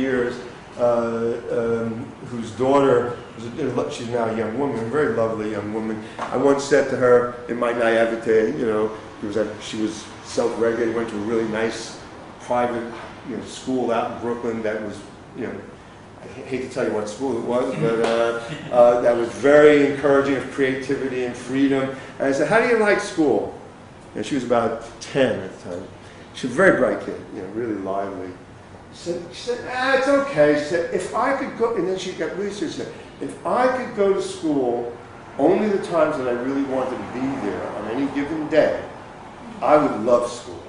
years, whose daughter, she's now a young woman, a very lovely young woman. I once said to her, in my naivete, you know, she was self-regulated, went to a really nice private, you know, school out in Brooklyn that was, you know, I hate to tell you what school it was, but that was very encouraging of creativity and freedom. And I said, how do you like school? And she was about 10 at the time. She was a very bright kid, you know, really lively. She said, it's okay. She said, if I could go, and then she got really serious. She said, if I could go to school only the times that I really wanted to be there on any given day, I would love school.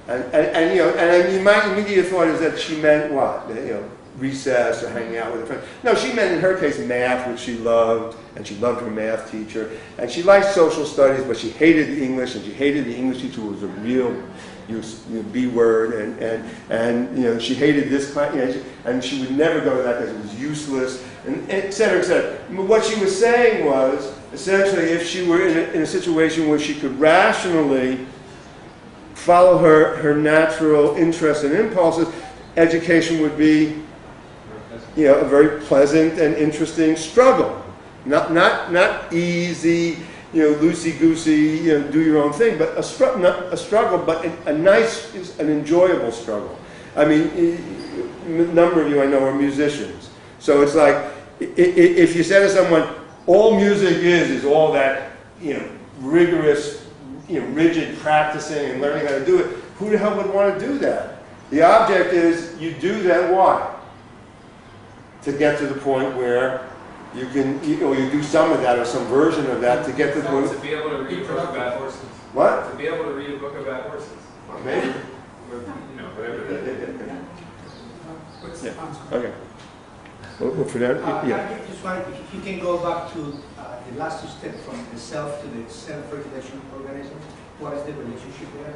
And you know, and my immediate thought is that she meant what? You know, recess or hanging out with her friends. No, she meant in her case math, which she loved, and she loved her math teacher. And she liked social studies, but she hated English, and she hated the English teacher who was a real B word, and you know, she hated this class, you know, and she would never go to that because it was useless, and et cetera, et cetera. But what she was saying was, essentially, if she were in a situation where she could rationally follow her natural interests and impulses, education would be, you know, a very pleasant and interesting struggle. Not easy, you know, loosey-goosey, you know, do your own thing, but not a struggle, but a nice, an enjoyable struggle. I mean, a number of you I know are musicians. So it's like, if you say to someone, all music is all that, you know, rigorous, you know, rigid practicing and learning how to do it, who the hell would want to do that? The object is, you do that, why? To get to the point where you can, you do some of that or some version of that to get to the point. To be able to read a book about horses. What? To be able to read a book about horses. Maybe. Or, you know, whatever that is. Yeah. Okay. Well, for that, yeah. I just wanted, if you can go back to the last two steps from the self to the self-regulation organism, what is the relationship there?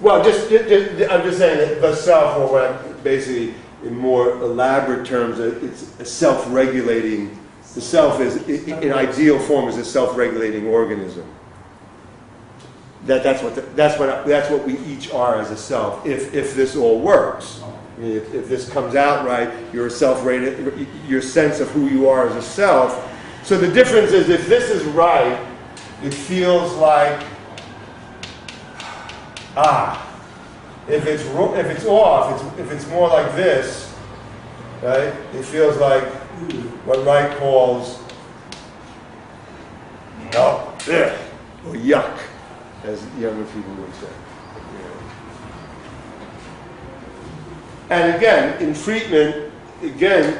Well, I'm just saying that the self, or what I'm basically, in more elaborate terms, it's a self-regulating. The self is, in ideal form, is a self-regulating organism. That's what we each are as a self. If this all works, I mean, if this comes out right, your sense of who you are as a self. So the difference is, if this is right, it feels like If it's off, if it's more like this, right? It feels like what Wright calls or yuck, as younger people would say. And again, in treatment,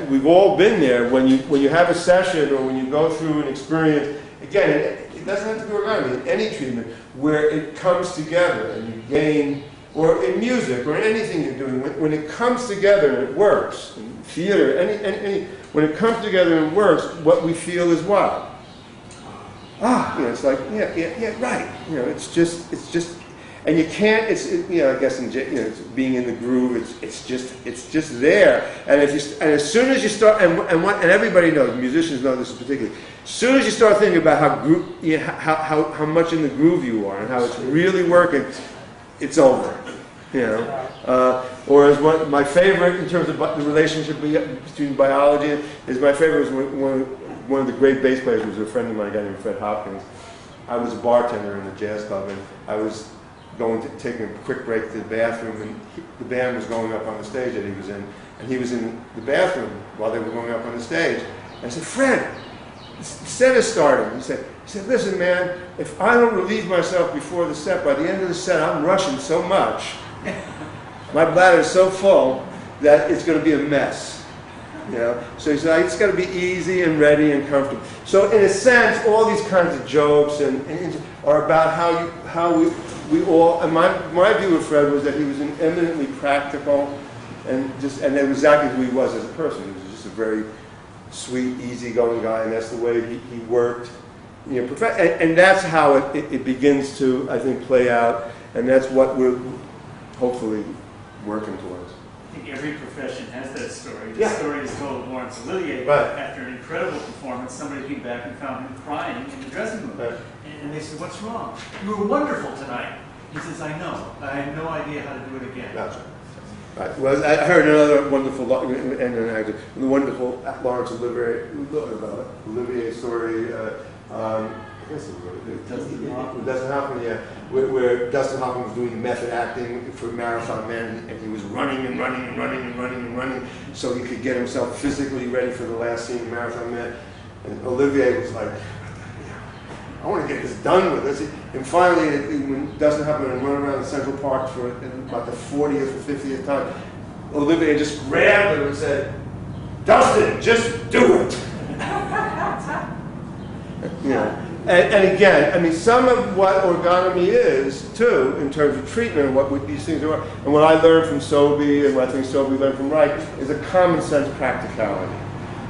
we've all been there. When you have a session or when you go through an experience, again, it doesn't have to be organic. In any treatment, where it comes together and you gain. Or in music, or in anything you're doing, when it comes together and it works, in theater, when it comes together and works, what we feel is what? It's like, yeah, right. It's just, and you can't. I guess it's being in the groove. It's just there. And as soon as you start, and everybody knows, musicians know this particularly. As soon as you start thinking about how much in the groove you are and how it's really working, it's over, or as my favorite in terms of the relationship between biology is my favorite was one of the great bass players was a friend of mine, a guy named Fred Hopkins. I was a bartender in the jazz club, and I was taking a quick break to the bathroom, and the band was going up on the stage that he was in, and he was in the bathroom while they were going up on the stage. And I said, Fred, the set is starting. He said, listen, man, if I don't relieve myself before the set, by the end of the set, I'm rushing so much. My bladder is so full that it's going to be a mess. So he said, it's got to be easy and ready and comfortable. So in a sense, all these kinds of jokes are about how we all. And my view of Fred was that he was eminently practical, and that was exactly who he was as a person. He was just a very sweet, easygoing guy, and that's the way he worked. And that's how it begins to, I think, play out, and that's what we're hopefully working towards. I think every profession has that story. The story is told of Laurence Olivier. Right. After an incredible performance, somebody came back and found him crying in the dressing room. Right. And they said, what's wrong? You were wonderful tonight. He says, I know. I had no idea how to do it again. That's right. Right. Well, I heard another wonderful, the wonderful Laurence Olivier story. I guess it Dustin Hoffman, yeah, where Dustin Hoffman was doing method acting for Marathon Man, and he was running and running and running and running and running, so he could get himself physically ready for the last scene of Marathon Man. And Olivier was like, I want to get this done with this. And finally, when Dustin Hoffman had run around Central Park for about the 40th or 50th time, Olivier just grabbed him and said, Dustin, just do it. You know. And again, I mean, some of what orgonomy is, too, in terms of treatment, what these things are, and what I learned from Sobey, and what I think Sobey learned from Reich, is a common sense practicality.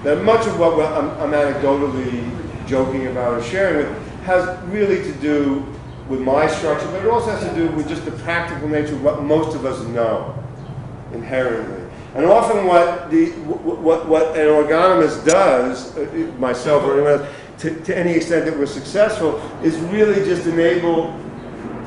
That much of what I'm anecdotally joking about or sharing with has really to do with my structure, but it also has to do with just the practical nature of what most of us know inherently. And often what an orgonomist does, myself or anyone else, to any extent that we're successful, is really just enable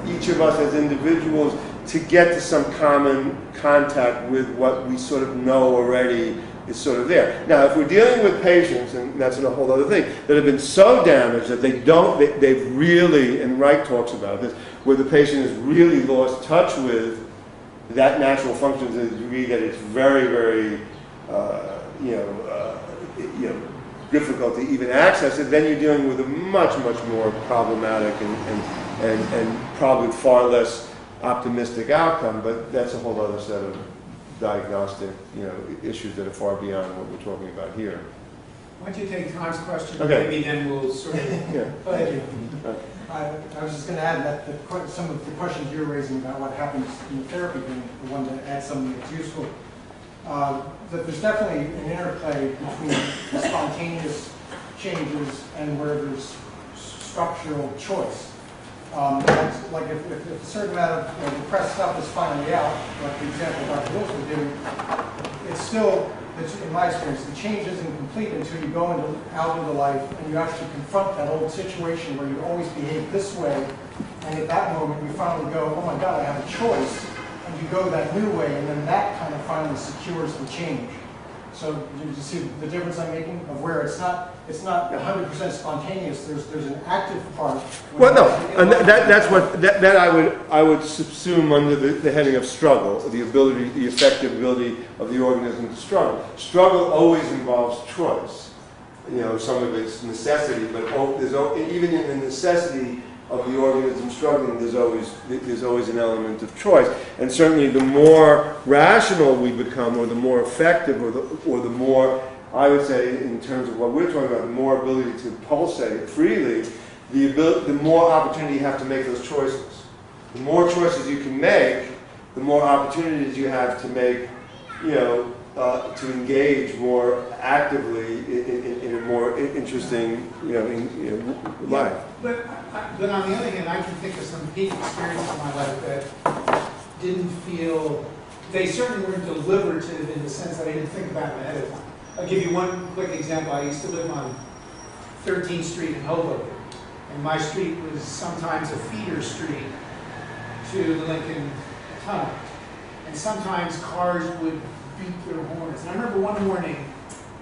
each of us as individuals to get to some common contact with what we sort of know already is sort of there. Now, if we're dealing with patients, and that's a whole other thing, that have been so damaged that they've really, and Reich talks about this, where the patient has really lost touch with that natural function to the degree that it's very, very, difficult to even access it, then you're dealing with a much, much more problematic and probably far less optimistic outcome, but that's a whole other set of diagnostic, issues that are far beyond what we're talking about here. Why don't you take Tom's question, okay. Maybe then we'll sort of... Yeah. Thank you. Okay. I was just going to add that some of the questions you're raising about what happens in the therapy room, the one to add something that's useful, that there's definitely an interplay between the spontaneous changes and where there's structural choice. Like if a certain amount of depressed stuff is finally out, like the example Dr. Wilson would do, it's still, in my experience, the change isn't complete until you go out into life and you actually confront that old situation where you always behave this way, and at that moment you finally go, oh my God, I have a choice, and you go that new way, and then that kind of finally secures the change. So you see the difference I'm making of where it's not 100% spontaneous. There's an active part. Well, no, and that's what I would subsume under the heading of struggle, the effective ability of the organism to struggle. Struggle always involves choice. Some of it's necessity, but even in the necessity of the organism struggling, there's always an element of choice. And certainly, the more rational we become, or the more effective, or the more, I would say, in terms of what we're talking about, the more ability to pulsate freely, the more opportunity you have to make those choices. The more choices you can make, the more opportunities you have to make, to engage more actively in a more interesting, life. But on the other hand, I can think of some peak experiences in my life that didn't feel, they certainly weren't deliberative in the sense that I didn't think about it ahead of time. I'll give you one quick example. I used to live on 13th Street in Hoboken, and my street was sometimes a feeder street to the Lincoln Tunnel. And sometimes cars would beat their horns. And I remember one morning,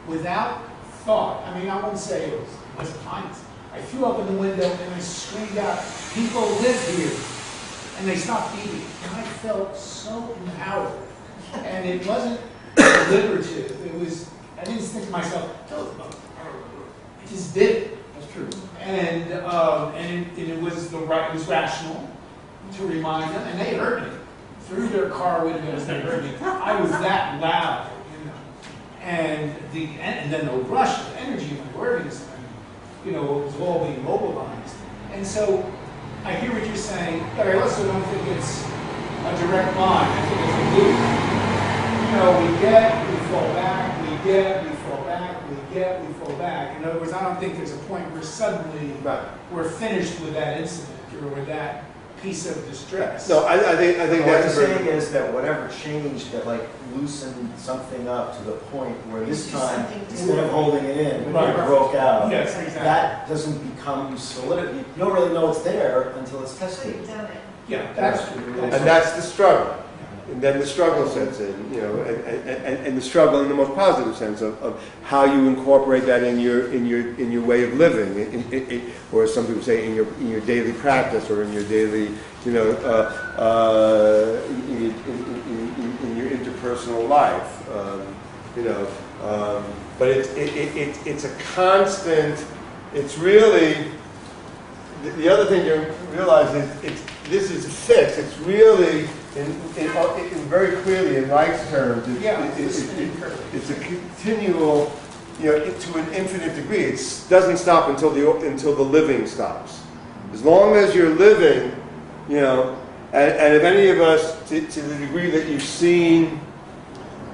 without thought, I wouldn't say it was honest. I threw up in the window and I screamed out, "People live here!" And they stopped beating. And I felt so empowered. And it wasn't deliberative. I didn't think to myself, I just did it. That's true. And it was rational to remind them, and they heard me. Through their car windows, they heard me. I was that loud, And then the rush of energy in my organism, it was all being mobilized. And so I hear what you're saying, but I also don't think it's a direct line. I think it's a loop. We get, we fall back, we get, we fall back, we get, we fall back. In other words, I don't think there's a point where suddenly we're finished with that incident or with that piece of distress. No, I think what that's you're saying is that whatever changed that loosened something up to the point where this time, instead of holding it in, it broke out. Yes, exactly. That doesn't become solid. You don't really know it's there until it's tested. Yeah, that's true. and that's the struggle. and then the struggle sets in, you know, and the struggle in the most positive sense of how you incorporate that in your way of living, or as some people say, in your daily practice, or in your daily, you know, in your interpersonal life, you know. But it's a constant. It's really the other thing you realize is this is fixed. It's really in very clearly in Reich's terms. It's a continual, you know, to an infinite degree. It doesn't stop until the living stops. As long as you're living, you know, and if any of us, to the degree that you've seen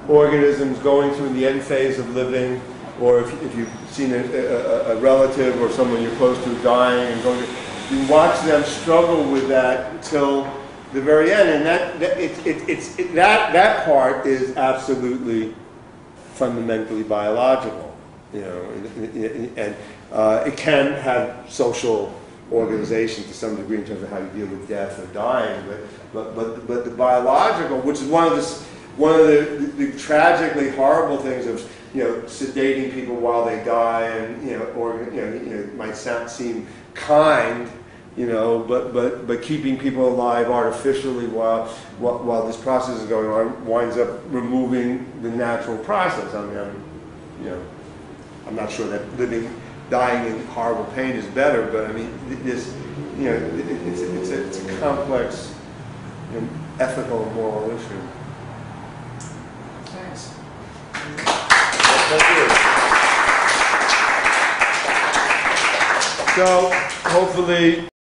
organisms going through the end phase of living, or if you've seen a relative or someone you're close to dying and going to, you watch them struggle with that until the very end, and that part is absolutely fundamentally biological, you know, and it can have social organization to some degree in terms of how you deal with death or dying, but the biological, which is one of the tragically horrible things of, you know, sedating people while they die, and, you know, or it might seem kind, you know, but keeping people alive artificially while this process is going on winds up removing the natural process. I mean, I'm not sure that dying in horrible pain is better, but I mean, this, you know, it's a complex, you know, ethical and moral issue. Thanks. Thank you. So hopefully